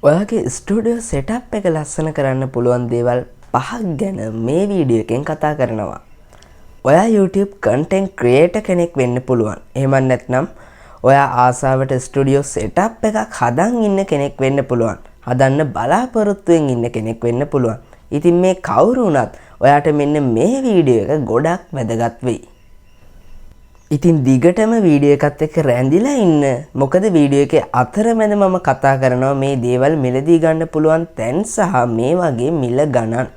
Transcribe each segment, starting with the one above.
ඔයාගේ studio setup එක ලස්සන කරන්න පුළුවන් දේවල් 5ක් ගැන මේ වීඩියෝ එකෙන් කතා කරනවා. ඔයා YouTube content creator කෙනෙක් වෙන්න පුළුවන්. එහෙම නැත්නම් ඔයා ආසාවට ස්ටුඩියෝ සෙටප් එකක් හදන් ඉන්න කෙනෙක් වෙන්න පුළුවන්. හදන්න බලාපොරොත්තුෙන් ඉන්න කෙනෙක් වෙන්න පුළුවන්. ඉතින් මේ කවුරු වුණත් ඔයාට මෙන්න මේ වීඩියෝ එක ගොඩක් වැදගත් වෙයි. ඉතින් දිගටම වීඩියෝ එකත් එක්ක රැඳිලා ඉන්න. මොකද වීඩියෝ එකේ අතරමැද මම කතා කරනවා මේ දේවල් මිලදී ගන්න පුළුවන් තැන් සහ මේ වගේ මිල ගණන්.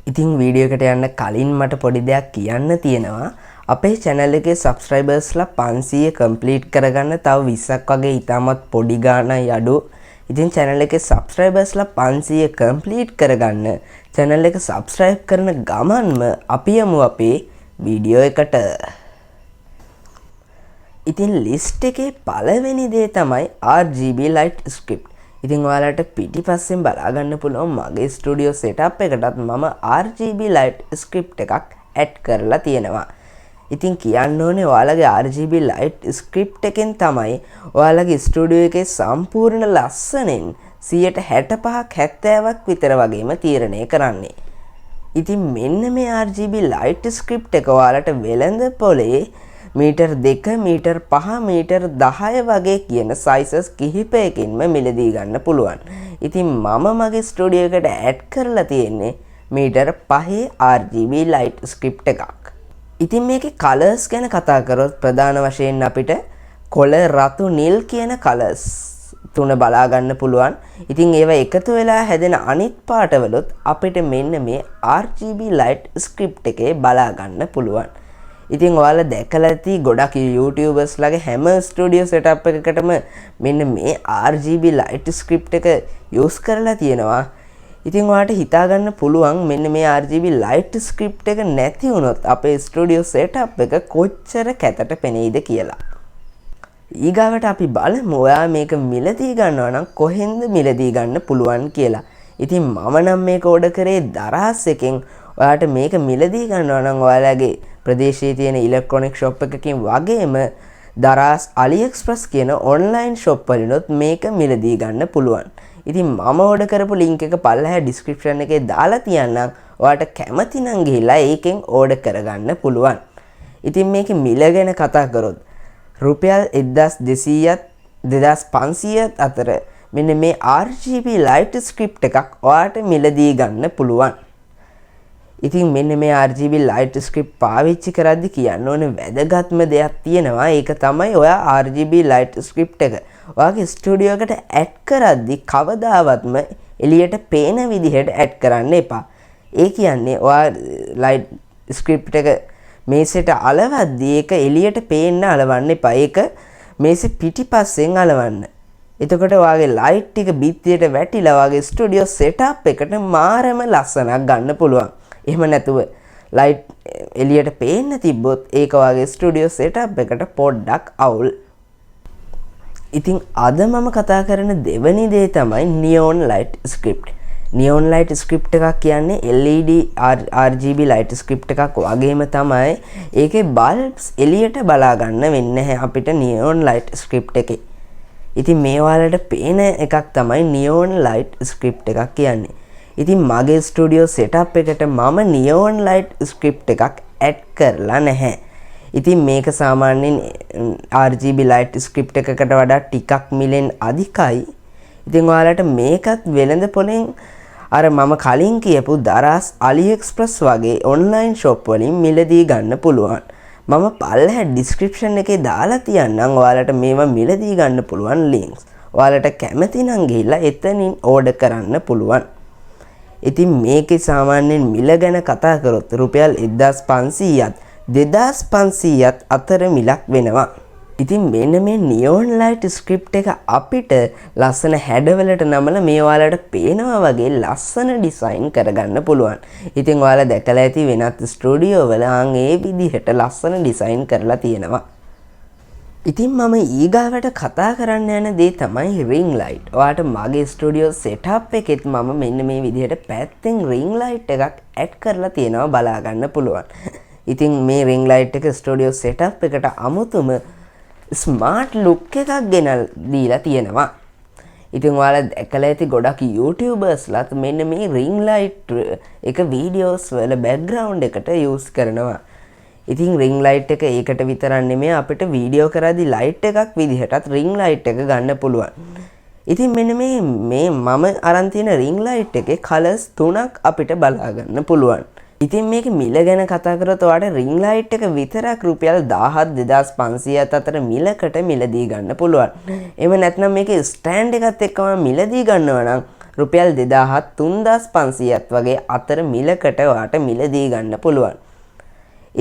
ඉතින් වීඩියෝ එකට යන්න කලින් මට පොඩි දෙයක් කියන්න තියෙනවා. අපේ channel එකේ subscribersලා 500 complete කරගන්න තව 20ක් වගේ ඉතාමත් පොඩි ගාණයි අඩු. ඉතින් channel එකේ subscribersලා 500 complete කරගන්න channel එක subscribe කරන ගමන්ම අපි යමු අපේ වීඩියෝ එකට. ඉතින් ලිස්ට් එකේ පළවෙනි දේ තමයි RGB light script. ඉතින් ඔයාලට පිටිපස්සෙන් බලා ගන්න පුළුවන් මගේ ස්ටුඩියෝ setup එකටත් මම RGB light script එකක් add කරලා තියෙනවා. ඉතින් කියන්න ඕනේ ඔයාලගේ RGB light script එකෙන් තමයි ඔයාලගේ ස්ටුඩියෝ එකේ සම්පූර්ණ ලස්සනෙන් 65%ක් 70ක් විතර වගේම තීරණය කරන්නේ. ඉතින් මෙන්න මේ RGB light script එක ඔයාලට වෙළඳ පොලේ මීටර් 2 මීටර් 5 මීටර් 10 වගේ කියන සයිසස් කිහිපයකින්ම මිලදී ගන්න පුළුවන්. ඉතින් මම මගේ ස්ටුඩියෝ එකට ඇඩ් කරලා තියෙන්නේ මීටර් 5 RGB light script එකක්. ඉතින් මේකේ කලර්ස් ගැන කතා කරොත් ප්‍රධාන වශයෙන් අපිට කොළ රතු නිල් කියන කලර්ස් තුන බලා ගන්න පුළුවන්. ඉතින් ඒවා එකතු වෙලා හැදෙන අනිත් පාටවලුත් අපිට මෙන්න මේ RGB light script එකේ බලා ගන්න පුළුවන්. ඉතින් ඔයාලා දැකලා ඇති ගොඩක් YouTubers ලගේ හැම ස්ටුඩියෝ setup එකකටම මෙන්න මේ RGB light script එක use කරලා තියෙනවා. ඉතින් ඔයාලට හිතා ගන්න පුළුවන් මෙන්න මේ RGB light script එක නැති වුණොත් අපේ ස්ටුඩියෝ setup එක කොච්චර කැතට පෙනෙයිද කියලා. ඊගාවට අපි බලමු ඔයා මේක මිලදී ගන්නවා නම් කොහෙන්ද මිලදී ගන්න පුළුවන් කියලා. ඉතින් මම නම් මේක ඕඩර් කරේ දරාස් එකෙන්. ඔයාට මේක මිලදී ගන්නවා නම් ඔයාලගේ ප්‍රදේශයේ තියෙන ඉලෙක්ට්‍රොනික ෂොප් එකකින් වගේම දරාස් AliExpress කියන ඔන්ලයින් ෂොප් වලිනුත් මේක මිලදී ගන්න පුළුවන්. ඉතින් මම ඕඩර් කරපු link එක පල්ලෙහා description එකේ දාලා තියන්නම්. ඔයාට කැමති නම් ගිහිල්ලා ඒකෙන් ඕඩර් කරගන්න පුළුවන්. ඉතින් මේකේ මිල ගැන කතා කරොත් රුපියල් 1200ත් 2500ත් අතර මෙන්න මේ RGB light script එකක් ඔයාට මිලදී ගන්න පුළුවන්. ඉතින් මෙන්න මේ RGB light script පාවිච්චි කරද්දි කියන්න ඕනේ වැදගත්ම දෙයක් තියෙනවා. ඒක තමයි ඔයා RGB light script එක ඔයාගේ ස්ටුඩියෝ එකට ඇඩ් කරද්දි කවදාවත්ම එළියට පේන විදිහට ඇඩ් කරන්න එපා. ඒ කියන්නේ ඔයා light script එක මේසෙට අලවද්දි ඒක එළියට පේන්න අලවන්න එපා. ඒක මේසෙ පිටිපස්සෙන් අලවන්න. එතකොට ඔයාගේ light ටික බිත්තියට වැටිලා ඔයාගේ ස්ටුඩියෝ setup එකට මාරම ලස්සනක් ගන්න පුළුවන්. එහෙම නැතුව ලයිට් එළියට පේන්න තිබ්බොත් ඒක වගේ ස්ටුඩියෝ setup එකට පොඩ්ඩක් අවුල්. ඉතින් අද මම කතා කරන දෙවෙනි දේ තමයි neon light script. neon light script එකක් කියන්නේ LED RGB light script එකක් වගේම තමයි. ඒකේ bulbs එළියට බලා ගන්න වෙන්නේ නැහැ අපිට neon light script එකේ. ඉතින් මේ ඔයාලට පේන එකක් තමයි neon light script එකක් කියන්නේ. ඉතින් මගේ ස්ටුඩියෝ setup එකට මම neon light script එකක් add කරලා නැහැ. ඉතින් මේක සාමාන්‍යයෙන් RGB light script එකකට වඩා ටිකක් මිලෙන් අධිකයි. ඉතින් ඔයාලට මේකත් වෙළඳ පොලෙන් අර මම කලින් කියපු දරාස් AliExpress වගේ online shop වලින් මිලදී ගන්න පුළුවන්. මම පල්ලෙහා description එකේ දාලා තියන්නම් ඔයාලට මේවා මිලදී ගන්න පුළුවන් links. ඔයාලට කැමති නම් ගිහිල්ලා එතනින් order කරන්න පුළුවන්. ඉතින් මේකේ සාමාන්‍යයෙන් මිල ගැන කතා කරොත් රුපියල් 1500ත් 2500ත් අතර මිලක් වෙනවා. ඉතින් මෙන්න මේ neon light script එක අපිට ලස්සන හැඩවලට නමලා මේ ඔයාලට පේනවා වගේ ලස්සන ඩිසයින් කරගන්න පුළුවන්. ඉතින් ඔයාලා දැකලා ඇති වෙනත් ස්ටුඩියෝ වල ඒ විදිහට ලස්සන ඩිසයින් කරලා තියෙනවා. ඉතින් මම ඊගාවට කතා කරන්න යන දේ තමයි ring light. ඔයාට මගේ ස්ටුඩියෝ setup එකෙත් මම මෙන්න මේ විදිහට පැත්තෙන් ring light එකක් add කරලා තියෙනවා බලා ගන්න පුළුවන්. ඉතින් මේ ring light එක ස්ටුඩියෝ setup එකට අමුතුම smart look එකක් ගෙනල් දීලා තියෙනවා. ඉතින් ඔයාලා දැකලා ඇති ගොඩක් YouTubersලාත් මෙන්න මේ ring light එක videos වල background එකට use කරනවා. ඉතින් ring light එක ඒකට විතරක් නෙමෙයි අපිට වීඩියෝ කරද්දී light එකක් විදිහටත් ring light එක ගන්න පුළුවන්. ඉතින් මෙන්න මේ මම අරන් තියෙන ring light එකේ colors 3ක් අපිට බලා ගන්න පුළුවන්. ඉතින් මේක මිල ගැන කතා කරොත් ඔයාලට ring light එක විතරක් රුපියල් 17,2500ත් අතර මිලකට මිලදී ගන්න පුළුවන්. එහෙම නැත්නම් මේකේ ස්ටෑන්ඩ් එකත් එක්කම මිලදී ගන්නවා නම් රුපියල් 2,000-3,500ත් වගේ අතර මිලකට ඔයාලට මිලදී ගන්න පුළුවන්.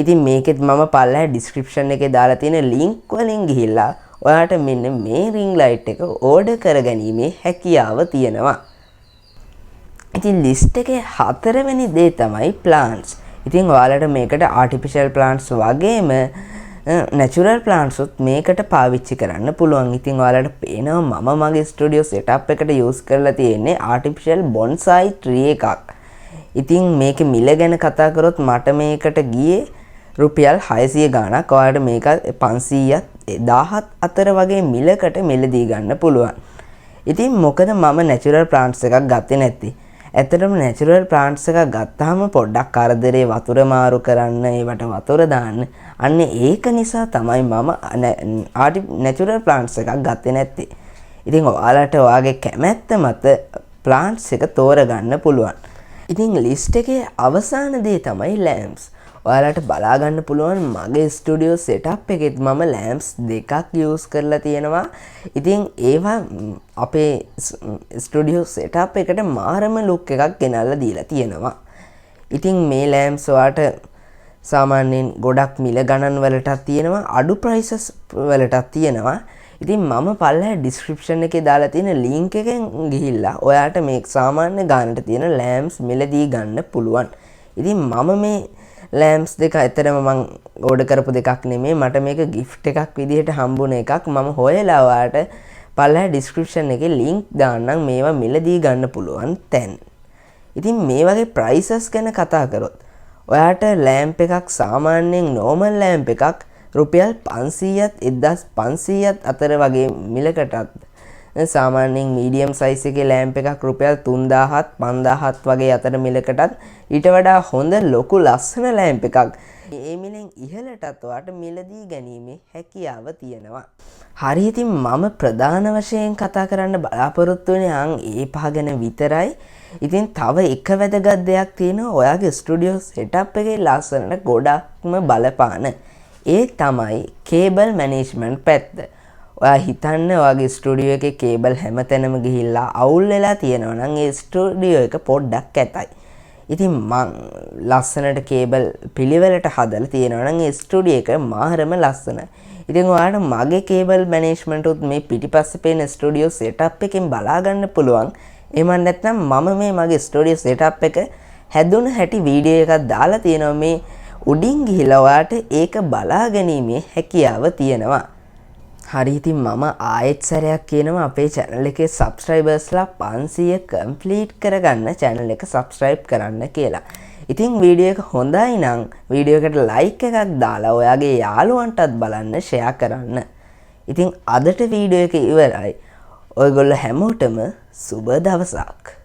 ඉතින් මේකෙත් මම පල්ලෙහා description එකේ දාලා තියෙන link වලින් ගිහිල්ලා ඔයාලට මෙන්න මේ ring light එක order කරගැනීමේ හැකියාව තියෙනවා. ඉතින් ලිස්ට් එකේ 4 වෙනි දේ තමයි plants. ඉතින් ඔයාලට මේකට artificial plants වගේම natural plants උත් මේකට පාවිච්චි කරන්න පුළුවන්. ඉතින් ඔයාලට පේනවා මම මගේ ස්ටුඩියෝ setup එකට use කරලා තියෙන්නේ artificial bonsai tree එකක්. ඉතින් මේකේ මිල ගැන කතා කරොත් මට මේකට ගියේ රුපියල් 600 ගාණක්. ඔයාලට මේක 500ත් 1000ත් අතර වගේ මිලකට මිලදී ගන්න පුළුවන්. ඉතින් මොකද මම natural plants එකක් ගත්තේ නැත්තේ? ඇත්තටම natural plants එකක් ගත්තාම පොඩ්ඩක් කරදරේ වතුර මාරු කරන්න, ඒවට වතුර දාන්න. අන්න ඒක නිසා තමයි මම natural plants එකක් ගත්තේ නැත්තේ. ඉතින් ඔයාලට ඔයාගේ කැමැත්ත මත plants එක තෝරගන්න පුළුවන්. ඉතින් ලිස්ට් එකේ අවසාන දේ තමයි lamps. ඔයාලට බලා ගන්න පුළුවන් මගේ ස්ටුඩියෝ setup එකෙත් මම lamps දෙකක් use කරලා තියෙනවා. ඉතින් ඒවා අපේ ස්ටුඩියෝ setup එකට මාරම look එකක් ගෙනල්ලා දීලා තියෙනවා. ඉතින් මේ lamps ඔයාලට සාමාන්‍යයෙන් ගොඩක් මිල ගණන් වලටත් තියෙනවා, අඩු prices වලටත් තියෙනවා. ඉතින් මම පල්ලෙහා description එකේ දාලා තියෙන link එකෙන් ගිහිල්ලා ඔයාලට මේ සාමාන්‍ය ගානට තියෙන lamps මිලදී ගන්න පුළුවන්. ඉතින් මම මේ lamps දෙක ඇත්තටම මම ඕඩර් කරපු දෙකක් නෙමෙයි, මට මේක gift එකක් විදිහට හම්බුන එකක්. මම හොයලා ඔයාලට පල්ලෙහා description එකේ link දාන්නම් මේවා මිලදී ගන්න පුළුවන් තැන්. ඉතින් මේ වගේ prices ගැන කතා කරොත් ඔයාලට lamp එකක් සාමාන්‍යයෙන් normal lamp එකක් රුපියල් 500ත් 1500ත් අතර වගේ මිලකටත්, සාමාන්‍යයෙන් medium size එකේ lamp එකක් රුපියල් 3000ත් 5000ත් වගේ අතර මිලකටත්, ඊට වඩා හොඳ ලොකු ලස්සන lamp එකක් මේ මිලෙන් ඉහළටත් ඔයාලට මිලදී ගැනීමේ හැකියාව තියෙනවා. හරි, ඉතින් මම ප්‍රධාන වශයෙන් කතා කරන්න බලාපොරොත්තු වෙන්නේ ඒ පහ ගැන විතරයි. ඉතින් තව එක වැදගත් දෙයක් තියෙනවා ඔයාගේ ස්ටුඩියෝ setup එකේ ලස්සනට ගොඩක්ම බලපාන. ඒ තමයි cable management පැත්ත. ඔයා හිතන්න ඔයාගේ ස්ටුඩියෝ එකේ කේබල් හැමතැනම ගිහිල්ලා අවුල් වෙලා තියෙනවා නම් ඒ ස්ටුඩියෝ එක පොඩ්ඩක් ඇතයි. ඉතින් මං ලස්සනට කේබල් පිළිවෙලට හදලා තියෙනවා නම් ඒ ස්ටුඩියෝ එක මාරම ලස්සනයි. ඉතින් ඔයාලට මගේ කේබල් මැනේජ්මන්ට් උත් මේ පිටිපස්සේ පේන ස්ටුඩියෝ setup එකෙන් බලා ගන්න පුළුවන්. එහෙම නැත්නම් මම මේ මගේ ස්ටුඩියෝ setup එක හැදුන හැටි වීඩියෝ එකක් දාලා තියෙනවා. මේ උඩින් ගිහිලා ඔයාලට ඒක බලා ගැනීමේ හැකියාව තියෙනවා. හරි, ඉතින් මම ආයෙත් සැරයක් කියනවා අපේ channel එකේ subscribersලා 500 complete කරගන්න channel එක subscribe කරන්න කියලා. ඉතින් වීඩියෝ එක හොඳයි නම් වීඩියෝ එකට like එකක් දාලා ඔයාගේ යාළුවන්ටත් බලන්න share කරන්න. ඉතින් අදට වීඩියෝ එක ඉවරයි. ඔයගොල්ලෝ හැමෝටම සුබ දවසක්.